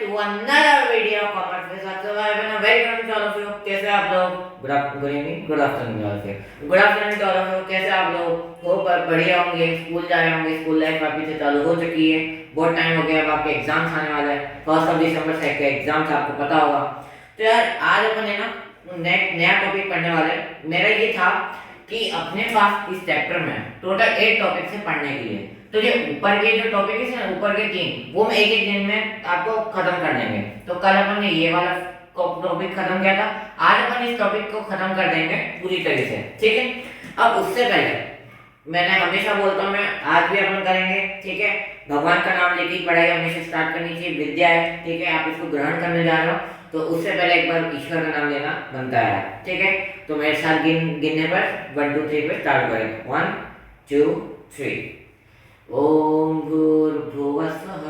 to another video of Commerce with Saksha Bhai and a very good to all of you. कैसे आप लोग? Good evening, good afternoon all of you. Good afternoon to all of you. कैसे आप लोग? Hope बढ़िया होंगे, school जा रहे होंगे, स्कूल लाइफ वापस से चालू हो चुकी है, बहुत टाइम हो गया, अब आपके एग्जाम्स आने वाले हैं, 1 दिसंबर से के एग्जाम्स आपको पता होगा। तो यार आज अपन है ना नया टॉपिक पढ़ने वाले हैं। मेरा ये था कि अपने पास इस चैप्टर में टोटल 8 टॉपिक से पढ़ने के लिए, तो ये ऊपर के जो टॉपिक है ना, ऊपर के 3 वो मैं एक एक दिन में आपको खत्म कर देंगे। तो कल अपन ने ये वाला टॉपिक खत्म किया था, आज अपन इस टॉपिक को खत्म कर देंगे पूरी तरीके से, ठीक है। अब उससे पहले मैंने हमेशा बोलता हूँ, मैं आज भी अपन करेंगे, ठीक है। भगवान का नाम लेके ही पढ़ाई हमेशा स्टार्ट करनी चाहिए, विद्या है, ठीक है। आप इसको ग्रहण करने जा रहे हो तो उससे पहले एक बार ईश्वर का नाम लेना बनता है, ठीक है। तो मेरे साथ गिनने पर 1 2 3 पे स्टार्ट करेंगे। 1 2 3। ओम भूर्भुवस्वः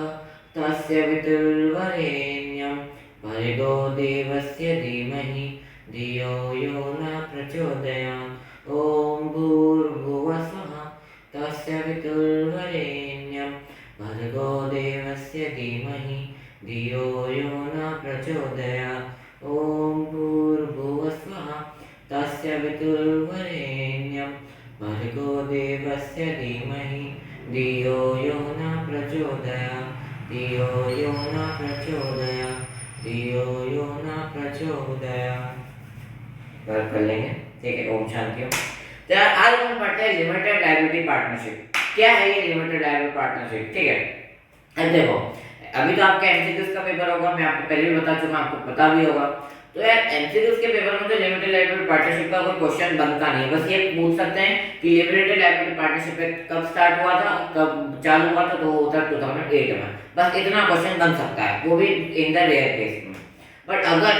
तस्य वितुर्वरेण्यं भर्गो देवस्य धीमहि धियो यो न प्रचोदयात्। ओम भूर्भुवस्वः तस्य वितुर्वरेण्यं भर्गो देवस्य धीमहि धियो यो न प्रचोदयात्। ओम भूर्भुवस्वः तस्य वितुर्वरेण्यं भर्गो देवस्य धीमहि धियो यो न प्रचोदयात्। धियो यो न प्रचोदयात्। धियो यो न प्रचोदयात्। कर लेंगे, ठीक है। ओम शांति। तो यार आज हम पढ़ते हैं लिमिटेड लायबिलिटी पार्टनरशिप। क्या है ये लिमिटेड लायबिलिटी पार्टनरशिप, ठीक है। अब देखो, अभी तो आपका एमसीक्यूज का पेपर होगा, मैं आपको पहले भी बता चुका, आपको पता भी होगा। तो यार एमसीक्यूज के पेपर में तो लिमिटेड लायबिलिटी पार्टनरशिप का कोई क्वेश्चन बनता नहीं है। बस ये पूछ सकते हैं कि लिमिटेड लायबिलिटी पार्टनरशिप कब स्टार्ट हुआ था, कब चालू हुआ था, तो वो होता 2008 में। बस इतना क्वेश्चन बन सकता है, वो भी इन द रेयर केस में। बट अगर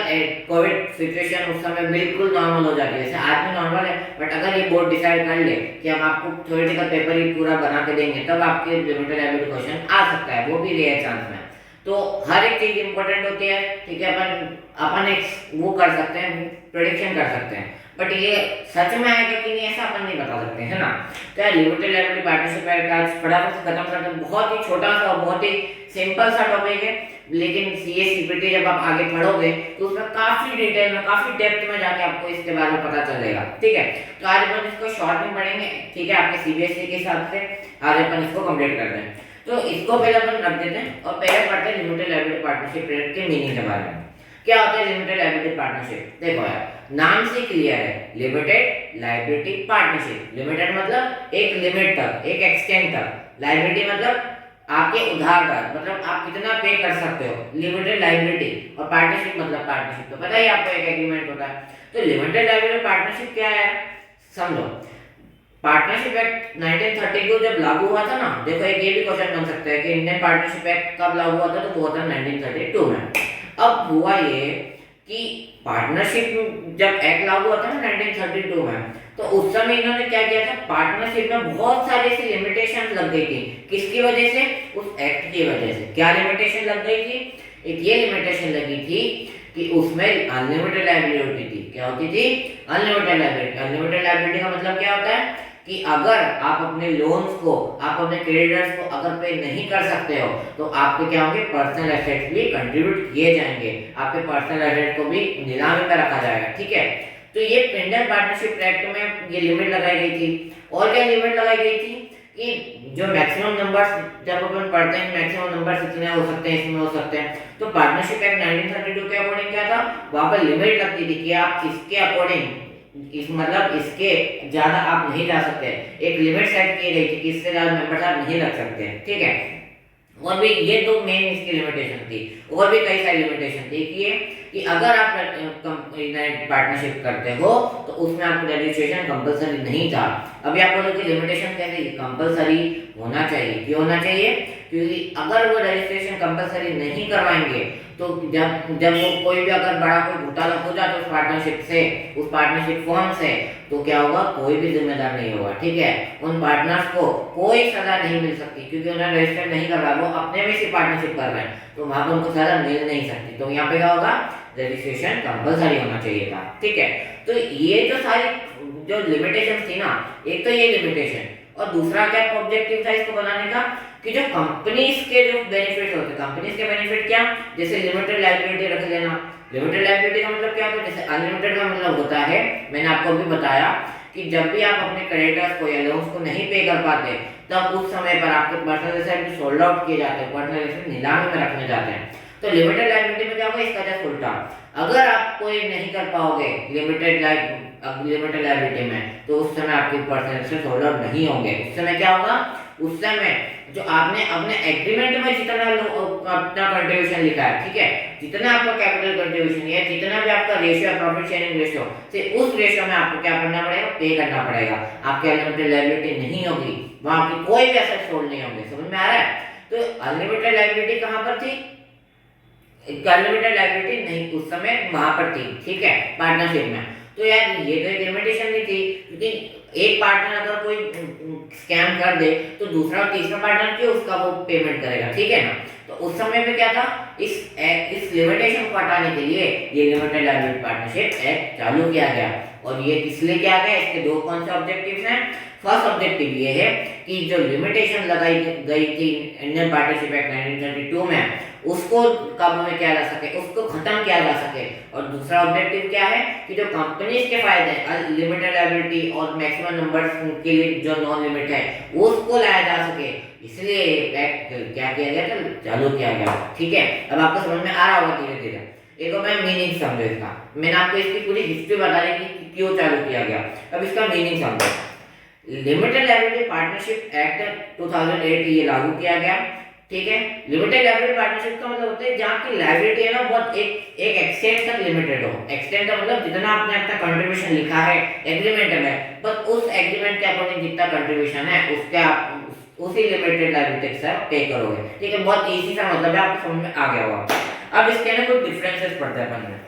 कोविड सिचुएशन उस समय बिल्कुल नॉर्मल हो जाती है, जैसे आज भी नॉर्मल है, बट अगर ये बोर्ड डिसाइड कर ले कि हम आपको थ्योरेटिकल पेपर ही पूरा बना के देंगे, तब आपके लिमिटेड लायबिलिटी क्वेश्चन आ सकता है, वो भी रेयर चांस में। तो हर एक चीज इंपॉर्टेंट होती है, ठीक है। अपन एक वो कर सकते हैं, प्रेडिक्शन कर सकते हैं, बट ये सच में आएगा कि नहीं ऐसा अपन नहीं बता सकते, है ना। तो यार लिमिटेड लायबिलिटी पार्टनरशिप का फटाफट से खत्म करते हैं। बहुत ही छोटा सा और बहुत ही सिंपल सा टॉपिक है, लेकिन सीए सीपीटी जब आप आगे पढ़ोगे तो उसमें काफी डिटेल में, काफी डेप्थ में जाके आपको इसके बारे में पता चलेगा, ठीक है। तो आज अपन इसको शॉर्ट में पढ़ेंगे, ठीक है। आपके सीबीएसई के हिसाब से आज अपन इसको कंप्लीट करते हैं। तो इसको पहले अपन रख देते हैं और पहले पढ़ते हैं लिमिटेड लायबिलिटी पार्टनरशिप के मीनिंग के बारे में। क्या होता है लिमिटेड लायबिलिटी पार्टनरशिप? देखो यार, नाम से क्लियर है, लिमिटेड लायबिलिटी पार्टनरशिप। लिमिटेड मतलब एक लिमिट तक, एक एक्सटेंट तक। लायबिलिटी मतलब आपके उधार तक, मतलब आप कितना पे कर सकते हो, लिमिटेड लायबिलिटी। और पार्टनरशिप मतलब पार्टनरशिप, तो पता ही आपको एक एग्रीमेंट होता है। तो लिमिटेड लायबिलिटी पार्टनरशिप क्या है समझो। पार्टनरशिप एक्ट 1932 जब लागू हुआ था ना, देखो एक ये भी क्वेश्चन बन सकता है कि इंडियन पार्टनरशिप एक्ट कब लागू हुआ था, तो वो था 1932 में। अब हुआ ये कि पार्टनरशिप जब एक्ट लागू हुआ था ना 1932 में, तो उस समय इन्होंने क्या किया था, पार्टनरशिप में बहुत सारी ऐसी लिमिटेशन लग गई थी। किसकी वजह से? उस एक्ट की वजह से। क्या लिमिटेशन लग गई थी? एक ये लिमिटेशन लगी थी कि उसमें अनलिमिटेड लायबिलिटी थी। क्या होती थी? Unlimited liability. अनलिमिटेड लायबिलिटी का मतलब क्या होता है कि अगर आप अपने लोन्स को, आप अपने क्रेडिटर्स को अगर पे नहीं कर सकते हो, तो आपके क्या होंगे, पर्सनल एसेट्स भी कंट्रीब्यूट किए जाएंगे, आपके पर्सनल एसेट को भी नीलामी में रखा जाएगा, ठीक है। तो ये इंडियन पार्टनरशिप एक्ट में ये लिमिट लगाई गई थी। और क्या लिमिट लगाई गई थी कि जो मैक्सिमम नंबर्स, जब अपन पढ़ते हैं मैक्सिमम नंबर्स इतने हो सकते हैं, इसमें हो सकते हैं, तो पार्टनरशिप एक्ट 1932 के अकॉर्डिंग क्या था, वहां पर लिमिट लगती थी कि आप इसके अकॉर्डिंग, इस मतलब इसके ज्यादा आप नहीं जा सकते। एक लिमिट सेट की गई थी कि इससे ज्यादा मेंबर्स आप नहीं रख सकते, ठीक है। और भी ये दो मेन इसकी लिमिटेशन थी, और भी कई सारी लिमिटेशन थी कि अगर आप पार्टनरशिप करते हो तो उसमें आपको रजिस्ट्रेशन कंपलसरी नहीं था। अभी आप बोलो कि लिमिटेशन कैसे कंपलसरी होना चाहिए, क्यों होना चाहिए? क्योंकि अगर वो रजिस्ट्रेशन कंपलसरी नहीं करवाएंगे तो जब वो कोई भी अगर बड़ा कोई घोटाला हो जाता है उस पार्टनरशिप से, उस पार्टनरशिप फॉर्म से, तो क्या होगा, कोई भी जिम्मेदार नहीं होगा, ठीक है। उन पार्टनर्स को कोई सजा नहीं मिल सकती, क्योंकि उन्होंने रजिस्टर नहीं करवाया, वो अपने में से पार्टनरशिप कर रहे हैं, तो वहां पर उनको सजा मिल नहीं सकती। तो यहाँ पे क्या होगा, रजिस्ट्रेशन कंपलसरी होना चाहिए था, ठीक है। तो ये जो सारी जो लिमिटेशन थी ना, एक तो ये लिमिटेशन, और दूसरा क्या ऑब्जेक्टिव था इसको बनाने का, कि जो कंपनीज के जो बेनिफिट होते हैं, कंपनीज के बेनिफिट क्या, जैसे लिमिटेड लायबिलिटी रख लेना। लिमिटेड लायबिलिटी का मतलब क्या होता है, जैसे अनलिमिटेड का मतलब होता है, मैंने आपको अभी बताया कि जब भी आप अपने क्रेडिटर्स को या लोन्स को नहीं पे कर पाते, तब उस समय पर आपके पर्सनल एसेट सोल्ड आउट किए जाते हैं, पर्सनल एसेट नीलामी में रखने जाते हैं। तो लिमिटेड लायबिलिटी में क्या होगा, इसका जस्ट उल्टा, अगर आप कोई नहीं कर पाओगे लिमिटेड लायबिलिटी में, तो उस समय आपके पर्सनल एसेट सोल्ड आउट नहीं होंगे। उस समय क्या होगा, उस समय जो आपने अपने एग्रीमेंट में जितना अपना कंट्रीब्यूशन लिखा है, ठीक है, जितना आपका कैपिटल कंट्रीब्यूशन है, जितना भी आपका रेशियो है, प्रॉफिट शेयरिंग रेशियो से, उस रेशियो में आपको क्या करना पड़ेगा, पे करना पड़ेगा। आपके अनलिमिटेड लायबिलिटी नहीं होगी, वहां आपकी कोई भी एसेट सोल्ड नहीं होंगे। समझ में आ रहा है? तो अनलिमिटेड लायबिलिटी कहां पर थी, अनलिमिटेड लायबिलिटी नहीं उस समय वहां पर थी, ठीक है, पार्टनरशिप में। तो यार ये तो एक लिमिटेशन नहीं थी, क्योंकि एक पार्टनर अगर कोई स्कैम कर दे तो दूसरा और तीसरा पार्टनर क्यों उसका वो पेमेंट करेगा, ठीक है ना। तो उस समय पे क्या था, इस लिमिटेशन को हटाने के लिए ये लिमिटेड लायबिलिटी पार्टनरशिप एक्ट चालू किया गया। और ये किस लिए किया गया, इसके दो कौन से ऑब्जेक्टिव्स हैं। फर्स्ट ऑब्जेक्टिव ये है कि जो लिमिटेशन लगाई गई थी इंडियन पार्टनरशिप एक्ट 1932 में, उसको काबू में किया जा सके, उसको खत्म किया जा सके। और दूसरा ऑब्जेक्टिव क्या है कि जो कंपनीज के फायदे लिमिटेड लायबिलिटी और मैक्सिमम नंबर्स के लिए जो नॉन लिमिट है उसको लाया जा सके, इसलिए एक्ट क्या किया गया था, चालू किया गया, ठीक है। अब आपको समझ में आ रहा होगा धीरे धीरे। एक मैं मीनिंग समझो इसका, मैंने आपको इसकी पूरी हिस्ट्री बता दी कि क्यों चालू किया गया। अब इसका मीनिंग समझो। लिमिटेड लायबिलिटी पार्टनरशिप एक्ट 2008 ये लागू किया गया, ठीक है। लिमिटेड लायबिलिटी पार्टनरशिप का मतलब होता है जहां की लायबिलिटी है ना बहुत एक एक्सटेंट तक लिमिटेड हो। एक्सटेंट का मतलब जितना आपने अपना कंट्रीब्यूशन लिखा है एग्रीमेंट में, बस उस एग्रीमेंट के अकॉर्डिंग जितना कंट्रीब्यूशन है उसके आप उसी लिमिटेड लायबिलिटी से पे करोगे, ठीक है। बहुत इजी सा मतलब है, आपको समझ में आ गया होगा। अब इसके ना कुछ डिफरेंसेस पड़ते हैं अपन में,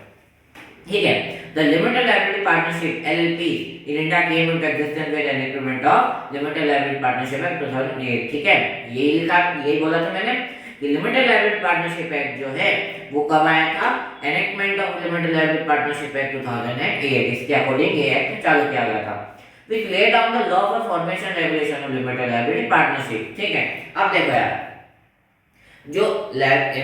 ठीक है। The limited liability partnership LLP in India came into existence with enactment of Limited Liability Partnership Act 2008, ठीक है। ये लिखा, यही बोला था मैंने कि लिमिटेड लायबिलिटी पार्टनरशिप एक्ट जो है वो कब आया था, enactment of limited liability partnership act 2008, इसके अकॉर्डिंग ये एक्ट चालू किया गया था, which laid down the law for formation regulation of limited liability partnership, ठीक है। अब देखो यार, जो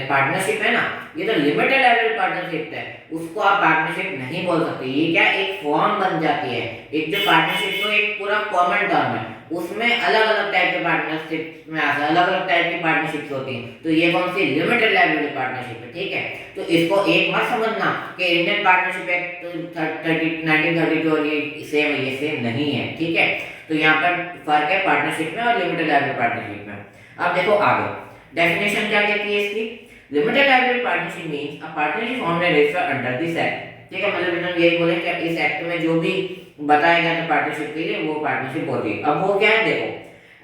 पार्टनरशिप है ना, ये तो लिमिटेड लायबिलिटी पार्टनरशिप है, उसको आप पार्टनरशिप नहीं बोल सकते। ये क्या एक फॉर्म बन जाती है, एक जो पार्टनरशिप को एक पूरा कॉमन टर्म है, उसमें अलग अलग टाइप के पार्टनरशिप में आता है, अलग अलग टाइप की पार्टनरशिप्स होती हैं। तो ये कौन सी लिमिटेड लायबिलिटी पार्टनरशिप है, ठीक है। तो इसको एक मत समझना कि इंडियन पार्टनरशिप एक्ट 1932 और ये सेम नहीं है, ठीक है। तो यहाँ पर फर्क है पार्टनरशिप में और लिमिटेड लायबिलिटी पार्टनरशिप में। अब देखो आगे डेफिनेशन क्या कहती है इसकी। Limited liability partnership means a partnership formed and registered under this act, ठीक है। मतलब इन्होंने यही बोले कि इस एक्ट में जो भी बताया गया था पार्टनरशिप के लिए वो पार्टनरशिप होती है। अब वो क्या है, देखो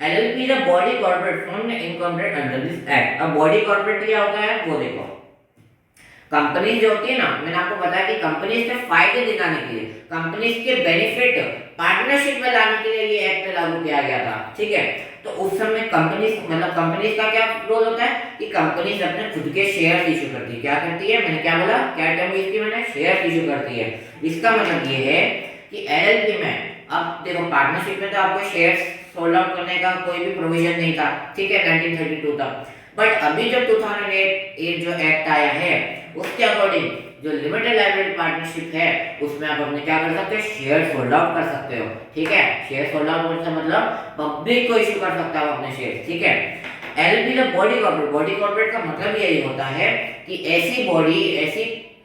LLP is a body corporate formed and incorporated under this act. अब बॉडी कॉर्पोरेट क्या होता है वो देखो, कंपनीज जो होती है ना, मैंने आपको बताया कि कंपनीज के फायदे दिलाने के लिए, कंपनीज के बेनिफिट पार्टनरशिप में लाने के लिए ये एक्ट लागू किया गया था, ठीक है। तो उस समय कंपनीज मतलब कंपनीज का क्या रोल होता है कि कंपनीज अपने खुद के शेयर इशू करती है। क्या करती है, मैंने क्या बोला, क्या टर्म इसकी मैंने, शेयर इशू करती है। इसका मतलब ये है कि LLP में, अब देखो पार्टनरशिप में तो आपको शेयर सोल्ड आउट करने का कोई भी प्रोविजन नहीं था, ठीक है, 1932 तक। बट अभी जब 2008 जो एक्ट आया है उसके अकॉर्डिंग जो लिमिटेड लायबिलिटी पार्टनरशिप है उसमें आप अपने क्या कर सकते हो, शेयर सोल्ड आउट कर सकते हो, ठीक है। शेयर सोल्ड आउट का मतलब पब्लिक को इशू कर सकता है अपने शेयर, ठीक है। LLP का बॉडी कॉर्पोरेट का मतलब यही होता है कि ऐसी बॉडी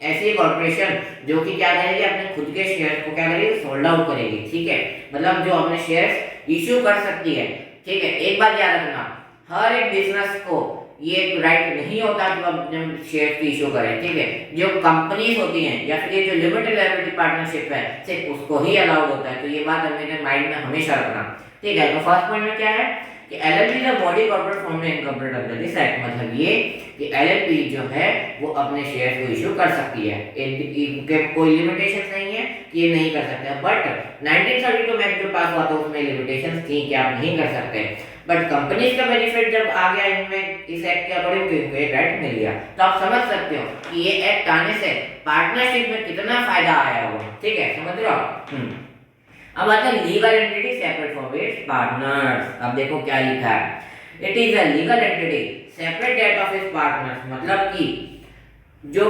ऐसी कॉर्पोरेशन जो कि क्या करेगी, अपने खुद के शेयर को क्या करेगी, सोल्ड आउट करेगी, ठीक है। मतलब जो अपने शेयर इशू कर सकती है, ठीक है। एक बात याद रखना, हर एक बिजनेस को ये राइट नहीं होता कि वो अपने शेयर की इशू करें, ठीक है। जो कंपनीज होती हैं या फिर ये जो लिमिटेड लायबिलिटी पार्टनरशिप है सिर्फ उसको ही अलाउड होता है। तो ये बात हमें माइंड में हमेशा रखना, ठीक है। तो फर्स्ट पॉइंट में क्या है कि LLP का बॉडी कॉर्पोरेट फॉर्म में इनकॉर्पोरेट अंडर दिस एक्ट, मतलब ये कि LLP जो है वो अपने शेयर को इशू कर सकती है, इनके कोई लिमिटेशंस नहीं है कि ये नहीं कर सकते। बट 1932 में एक्ट जो पास हुआ था उसमें लिमिटेशंस थी कि आप नहीं कर सकते। बट कंपनीज का बेनिफिट जब आ गया इनमें इस एक्ट के अकॉर्डिंग तो इनको एक राइट मिल गया। तो आप समझ सकते हो कि ये एक्ट आने से पार्टनरशिप में कितना फायदा आया होगा, ठीक है, समझ रहे हो। अब आता है legal entity separate from its partners. अब देखो क्या लिखा है, it is a legal entity separate that of its partners, मतलब कि जो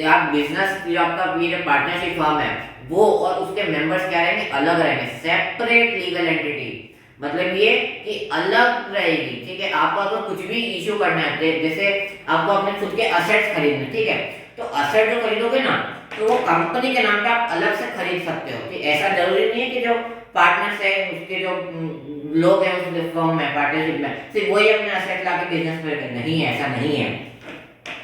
आप बिजनेस जो आपका ये पार्टनरशिप फर्म है वो और उसके मेंबर्स क्या रहेंगे, अलग रहेंगे, सेपरेट लीगल एंटिटी, मतलब ये कि अलग रहेगी, ठीक है। आपको अगर कुछ भी इशू करना है, जैसे आपको अपने खुद के असेट्स खरीदने, ठीक है, तो असेट जो खरीदोगे ना तो वो कंपनी के नाम पे आप अलग से खरीद सकते हो, कि ऐसा जरूरी नहीं है कि जो पार्टनर्स है उसके जो लोग हैं उस फर्म में पार्टनरशिप में सिर्फ वही अपने असेट लाके बिजनेस में, नहीं है, ऐसा नहीं है।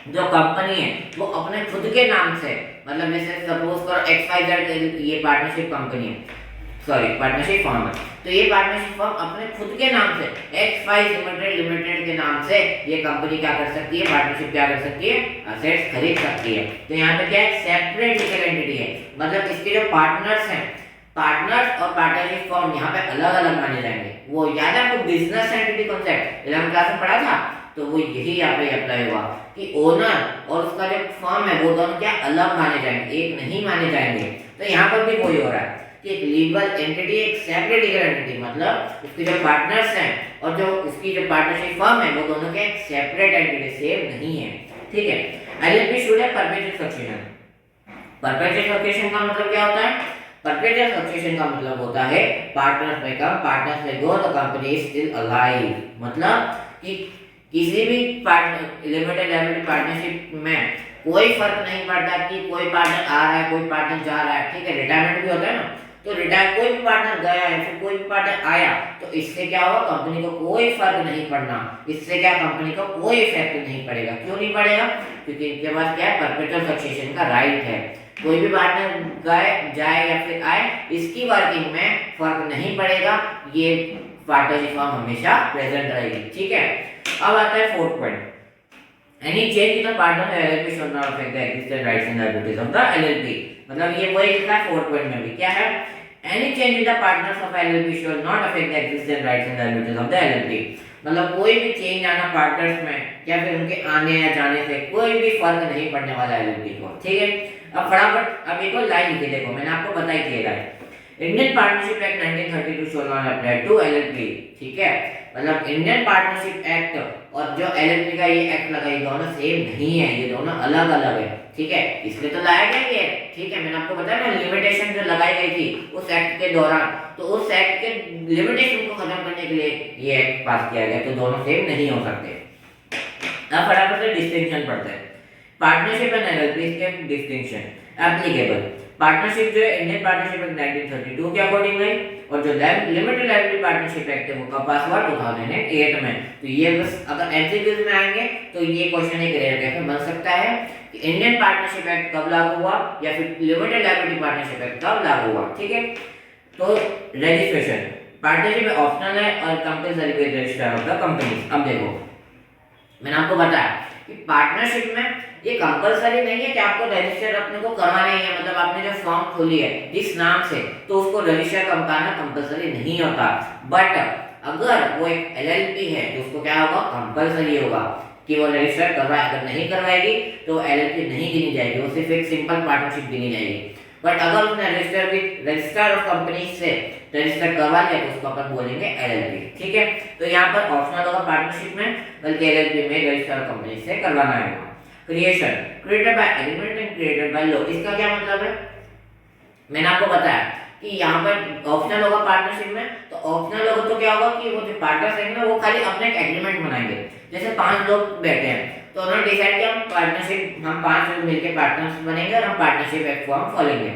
जो कंपनी है वो अपने खुद के नाम से, मतलब जैसे सपोज करो XYZ ये पार्टनरशिप कंपनी है, सॉरी पार्टनरशिप फर्म है, तो ये पार्टनरशिप फर्म अपने खुद के नाम से XY लिमिटेड के नाम से ये कंपनी क्या कर सकती है, पार्टनरशिप क्या कर सकती है, असेट्स खरीद सकती है। तो यहाँ पे क्या है, सेपरेट लीगल एंटिटी है, मतलब इसके जो पार्टनर्स हैं, पार्टनर्स और पार्टनरशिप फर्म यहाँ पे अलग अलग माने जाएंगे। वो याद है आपको business entity concept 11th class में पढ़ा था, तो वो यही यहाँ पे अप्लाई हुआ कि ओनर और उसका जो फर्म है वो दोनों क्या अलग माने जाएंगे, एक नहीं माने जाएंगे। तो यहाँ पर भी वही हो रहा है कि एक लीगल एंटिटी, एक सेपरेट लीगल एंटिटी, मतलब उसके जो पार्टनर्स हैं और जो उसकी जो पार्टनरशिप फर्म है वो दोनों के एक सेपरेट एंटिटी, सेम नहीं है, ठीक है। एलएलपी शुड है परपेचुअल सक्सेशन। परपेचुअल सक्सेशन का मतलब क्या होता है, परपेचुअल सक्सेशन का मतलब होता है पार्टनर्स में कम, पार्टनर्स में go, the company is still alive, मतलब कि किसी भी लिमिटेड लायबिलिटी पार्टनरशिप में कोई फर्क नहीं पड़ता कि कोई पार्टनर आ रहा है कोई पार्टनर जा रहा है, ठीक है। रिटायरमेंट भी होता है ना, तो रिटायर कोई भी पार्टनर गया है फिर कोई भी पार्टनर आया, तो इससे क्या होगा, कंपनी को कोई फर्क नहीं पड़ना, इससे क्या कंपनी को कोई इफेक्ट नहीं पड़ेगा। क्यों नहीं पड़ेगा, क्योंकि इनके पास क्या है, परपेचुअल सक्सेशन का राइट है। कोई भी पार्टनर गए जाए या फिर आए, इसकी वर्किंग में फर्क नहीं पड़ेगा, ये पार्टनरशिप फर्म हमेशा प्रेजेंट रहेगी, ठीक है। अब आता है fourth point, any change in the partner LLP should not affect the existent rights and liabilities of the LLP, मतलब ये वही लिखा है फोर्थ पॉइंट में भी, क्या है, any change in the partners of LLP should not affect the existent rights and liabilities of the LLP, मतलब कोई भी चेंज आना पार्टनर्स में या फिर उनके आने या जाने से कोई भी फर्क नहीं पड़ने वाला एलएलपी को, ठीक है। अब फटाफट अब एक और लाइन लिखे, देखो मैंने आपको बताई थी right, Indian Partnership Act 1932 shall not apply to LLP, ठीक है, मतलब इंडियन पार्टनरशिप एक्ट और जो एलएलपी का ये एक्ट लगा, ये दोनों सेम नहीं है, ये दोनों अलग अलग है, ठीक है। इसलिए तो लाया गया ये, ठीक है, मैंने आपको बताया ना लिमिटेशन जो लगाई गई थी उस एक्ट के दौरान, तो उस एक्ट के लिमिटेशन को खत्म करने के लिए ये एक्ट पास किया गया, तो दोनों सेम नहीं हो सकते। अब फटाफट से डिस्टिंक्शन पढ़ते हैं, पार्टनरशिप एंड एलएलपी के डिस्टिंक्शन एप्लीकेबल। पार्टनरशिप जो है इंडियन पार्टनरशिप एक्ट 1932 के अकॉर्डिंग है, और जो लिमिटेड लायबिलिटी पार्टनरशिप एक्ट है वो कब पास हुआ, 2008 में। तो ये बस अगर एमसीक्यूज में आएंगे तो ये क्वेश्चन एक रेयर कैसे बन सकता है कि इंडियन पार्टनरशिप एक्ट कब लागू हुआ या फिर लिमिटेड लायबिलिटी पार्टनरशिप एक्ट कब लागू हुआ, ठीक है। तो रजिस्ट्रेशन, पार्टनरशिप में ऑप्शनल है और compulsory with registrar of the company. अब देखो मैंने आपको बताया कि पार्टनरशिप में ये कंपलसरी नहीं है कि आपको रजिस्टर अपने को करवाना ही है, मतलब आपने जो फॉर्म खोली है जिस नाम से, तो उसको रजिस्टर करवाना कंपलसरी नहीं होता। बट अगर वो एक एलएलपी है तो उसको क्या होगा, कंपलसरी होगा कि वो रजिस्टर करवाए, अगर नहीं करवाएगी तो एलएलपी नहीं गिनी जाएगी, वो सिर्फ एक सिंपल पार्टनरशिप गिनी जाएगी। बट अगर उसने रजिस्टर ऑफ कंपनी से रजिस्टर करवा लिया तो उसको अपन बोलेंगे एलएलपी, ठीक है। तो यहाँ पर ऑप्शनल होगा पार्टनरशिप में, बल्कि एलएलपी में रजिस्टर कंपनी से करवाना है। Creation, created by agreement and created by law, इसका क्या मतलब है, मैंने आपको बताया कि यहाँ पर ऑप्शनल होगा पार्टनरशिप में, तो ऑप्शनल होगा तो क्या होगा कि वो जो पार्टनर्स हैं ना वो खाली अपने एक एग्रीमेंट बनाएंगे। जैसे 5 लोग बैठे हैं तो उन्होंने डिसाइड किया हम पार्टनरशिप, हम 5 लोग मिलकर पार्टनर्स बनेंगे और हम पार्टनरशिप एक्ट फॉर्म खोलेंगे।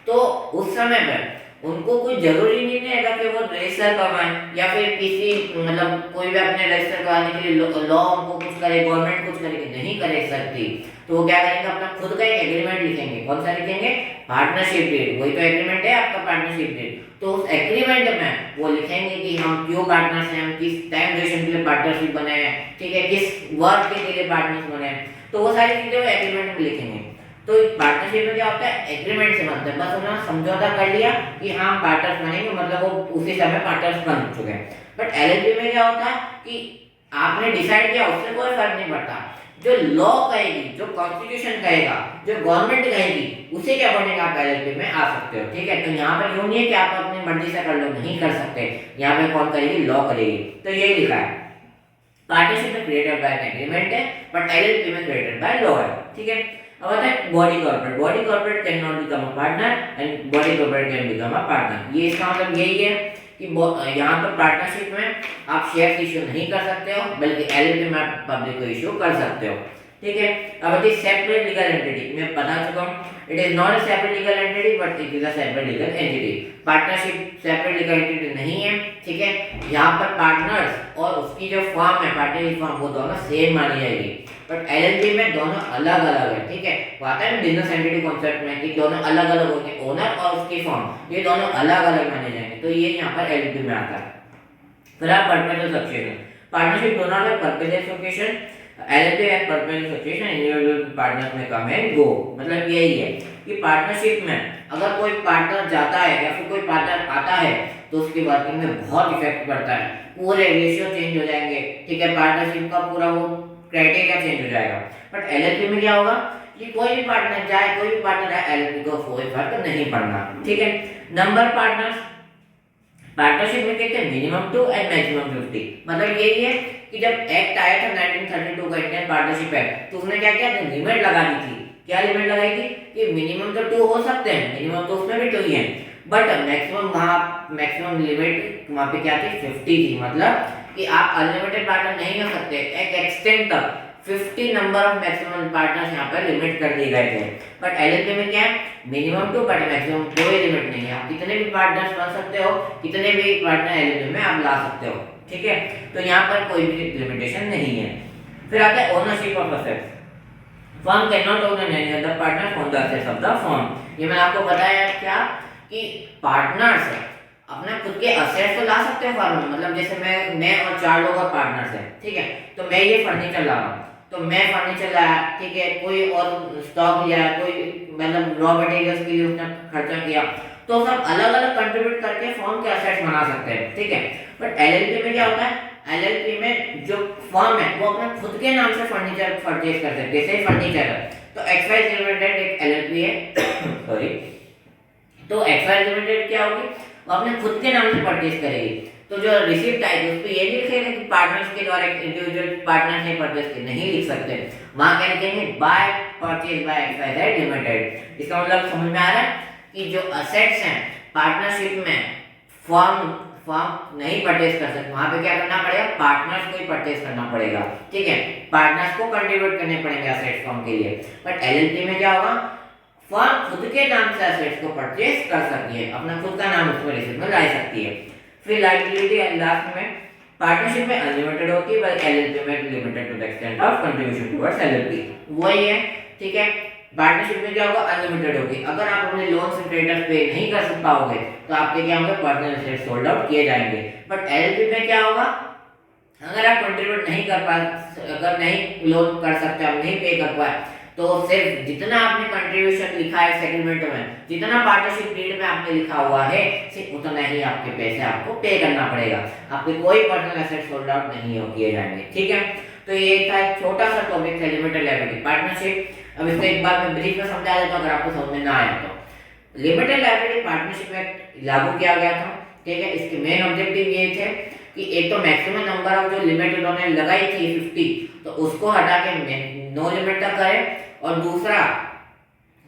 तो उस समय पर उनको कोई जरूरी नहीं रहेगा कि वो रजिस्टर करवाएं या फिर किसी मतलब कोई भी अपने रजिस्टर करवाने के लिए लॉ उनको कुछ करे, गवर्नमेंट कुछ करेगी, नहीं कर सकती। तो वो क्या करेंगे, अपना खुद का एक एग्रीमेंट लिखेंगे। कौन सा लिखेंगे, पार्टनरशिप डीड, वही तो एग्रीमेंट है आपका पार्टनरशिप डीड। तो उस एग्रीमेंट में वो लिखेंगे कि हम क्यों पार्टनर्स हैं, हम किस टाइम ड्यूरेशन के लिए पार्टनरशिप बने हैं, ठीक है, किस वर्क के लिए पार्टनर्स बने हैं, तो वो सारी चीजें वो एग्रीमेंट में लिखेंगे। तो पार्टनरशिप में क्या होता है, एग्रीमेंट से बनता है, बस उन्होंने समझौता कर लिया कि हाँ पार्टनर्स बनेंगे, मतलब वो उसी समय पार्टनर्स बन चुके हैं। बट एलएलपी में क्या होता है कि आपने डिसाइड किया, उससे कोई फर्क नहीं पड़ता, जो लॉ कहेगी, जो कॉन्स्टिट्यूशन कहेगा, जो गवर्नमेंट कहेगी, उसे क्या अकॉर्डिंग आप एलएलपी में आ सकते हो, ठीक है। तो यहाँ पर यूं नहीं है कि आप अपनी मर्जी से कर लो, नहीं कर सकते, यहाँ पे कौन करेगी, लॉ करेगी। तो यही लिखा है पार्टनरशिप में क्रिएटेड बाय एग्रीमेंट है, बट एलएलपी में क्रिएटेड बाय लॉ है, ठीक है। अब आता है body corporate. Body corporate can not become a partner and body corporate can become a partner. ये इसका मतलब यही है कि यहाँ पर पार्टनरशिप में आप शेयर इशू नहीं कर सकते हो, बल्कि एलएलपी में आप पब्लिक को इशू कर सकते हो, ठीक है। अब आती है सेपरेट लीगल एंटिटी। मैं बता चुका हूँ, it is not a separate legal entity but it is a separate legal entity. Partnership separate legal entity नहीं है, ठीक है। यहाँ पर पार्टनर्स और उसकी जो फर्म है, पार्टनरशिप फर्म, वो दोनों सेम मानी जाएगी, बट एलएलपी में दोनों अलग अलग है, ठीक है। वो आता है बिजनेस एंटिटी कॉन्सेप्ट में कि दोनों अलग अलग होंगे, ओनर और उसकी फर्म, ये दोनों अलग अलग माने जाएंगे, तो ये यहाँ पर एलएलपी में आता है। फिर आप perpetual succession. Partnership do not have perpetual succession, LLP have perpetual succession, individual partners में कम एंड गो। मतलब यही है कि पार्टनरशिप में अगर कोई पार्टनर जाता है या फिर कोई पार्टनर आता है तो उसकी वर्किंग में बहुत इफेक्ट पड़ता है, पूरे रेशियो चेंज हो जाएंगे, ठीक है। पार्टनरशिप का पूरा वो क्राइटेरिया चेंज हो जाएगा। बट एलएलपी में क्या होगा कि कोई भी पार्टनर जाए, कोई भी पार्टनर है, एलएलपी को कोई फर्क नहीं पड़ना, ठीक है। नंबर पार्टनर्स पार्टनरशिप में कहते हैं मिनिमम 2 एंड मैक्सिमम 50। मतलब यही है कि जब एक्ट आया था 1932 का इंडियन पार्टनरशिप एक्ट, तो उसने क्या किया, तो लिमिट लगा दी थी। क्या लिमिट लगाई थी कि मिनिमम तो 2 हो सकते हैं, मिनिमम तो उसमें भी 2 ही है, बट मैक्सिमम वहाँ मैक्सिमम लिमिट वहाँ पे क्या थी, 50 थी। मतलब कि आप अनलिमिटेड पार्टनर नहीं हो सकते, एक एक्सटेंट तक 50 नंबर ऑफ मैक्सिमम पार्टनर्स यहाँ पर लिमिट कर दिए गए थे। बट एलएलपी में क्या है, मिनिमम 2 बट मैक्सिमम कोई लिमिट नहीं है। आप कितने भी पार्टनर्स बन सकते हो, कितने भी पार्टनर एलएलपी में आप ला सकते हो, ठीक है। तो यहाँ पर कोई भी लिमिटेशन नहीं है। फिर आता है ownership of assets. Firm can not own any other partner on the assets of the firm. ये मैंने आपको बताया क्या कि पार्टनर्स अपने खुद के असेट्स तो ला सकते हैं फर्म में। मतलब जैसे मैं और 4 लोग और पार्टनर्स हैं, ठीक है। तो मैं ये फर्नीचर ला रहा हूँ, तो मैं फर्नीचर लाया, ठीक है। कोई और स्टॉक लिया, कोई मतलब रॉ मटेरियल्स के लिए उसने खर्चा किया, तो सब अलग अलग कंट्रीब्यूट करके फर्म के असेट्स बना सकते हैं, ठीक है। बट एलएलपी में क्या होता है, एलएलपी में जो फर्म है वो अपने खुद के नाम से फर्नीचर परचेज कर सकते हैं। जैसे फर्नीचर है तो एक्सवाइज लिमिटेड एक एलएलपी है सॉरी, तो एक्सवाइज लिमिटेड क्या होगी, वो अपने खुद के नाम से परचेज करेगी। तो जो रिसिप्ट आएगी उस पर ये नहीं लिखेगा कि पार्टनर्स के द्वारा इंडिविजुअल पार्टनर ने परचेज किया, नहीं लिख सकते। वहां क्या लिखेंगे, बाय परचेज बाय एक्सवाइज लिमिटेड। इसका मतलब समझ में आ रहा है कि जो असेट्स हैं पार्टनरशिप में फर्म नहीं परचेज कर सकते, वहां पे क्या करना पड़ेगा, पार्टनर्स को ही परचेज करना पड़ेगा, ठीक है। पार्टनर्स को कंट्रीब्यूट करने पड़ेंगे असेट्स फर्म के लिए। बट एलएलपी में क्या होगा, फर्म खुद के नाम से असेट्स को परचेज कर सकती है, अपना खुद का नाम उसमें रिसिप्ट में ला सकती है। फिर लायबिलिटी लास्ट में पार्टनरशिप में अनलिमिटेड होती है, बट एलएलपी में limited to the extent of contribution towards LLP. वही है, ठीक है। पार्टनरशिप में क्या होगा, अनलिमिटेड होगी। अगर आप अपने लोन्स एंड क्रेडिटर्स पे नहीं कर पाओगे तो आपके क्या होंगे, पर्सनल एसेट्स सोल्ड आउट किए जाएंगे। बट एलएलपी में क्या होगा, अगर आप कंट्रीब्यूट नहीं कर पाए, अगर नहीं लोन कर सकते, आप नहीं पे कर पाए, तो सिर्फ जितना आपने कंट्रीब्यूशन लिखा है सेटलमेंट में, जितना पार्टनरशिप डीड में आपने लिखा हुआ है, सिर्फ उतना ही आपके पैसे आपको पे करना पड़ेगा। आपके कोई पर्सनल एसेट्स सोल्ड आउट नहीं हो किए जाएंगे, ठीक है। तो ये था एक छोटा सा टॉपिक था लिमिटेड लायबिलिटी पार्टनरशिप। अब इसको एक बार मैं ब्रीफ में समझा देता हूं अगर आपको समझ में ना आया तो। लिमिटेड लायबिलिटी पार्टनरशिप एक्ट लागू किया गया था, ठीक है। इसके मेन ऑब्जेक्टिव ये थे कि एक तो मैक्सिमम नंबर ऑफ जो लिमिट उन्होंने लगाई थी 50, तो उसको हटा के नो लिमिट तक करें, और दूसरा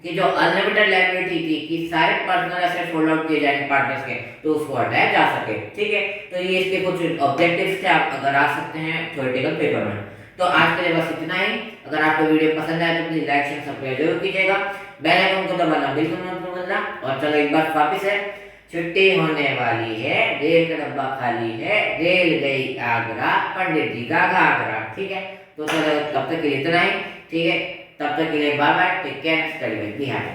कि जो अनलिमिटेड लायबिलिटी थी कि सारे पर्सनल एसेट्स होल्ड आउट किए जाएंगे पार्टनर्स के, तो उसको हटाया जा सके, ठीक है। तो ये इसके कुछ ऑब्जेक्टिव्स थे, आप अगर आ सकते हैं थ्योरेटिकल पेपर में। तो आज के लिए बस इतना ही। अगर आपको वीडियो पसंद आए तो प्लीज लाइक शेयर सब्सक्राइब जरूर कीजिएगा, बेल आइकन को दबाना बिल्कुल मत भूलना। और चलो एक बार वापस है, छुट्टी होने वाली है, रेल का डब्बा खाली है, रेल गई आगरा, पंडित जी का घाघरा, ठीक है। तो चलो तब तक के लिए इतना ही, ठीक है। तब तक के लिए bye bye, take care, study with Bihar.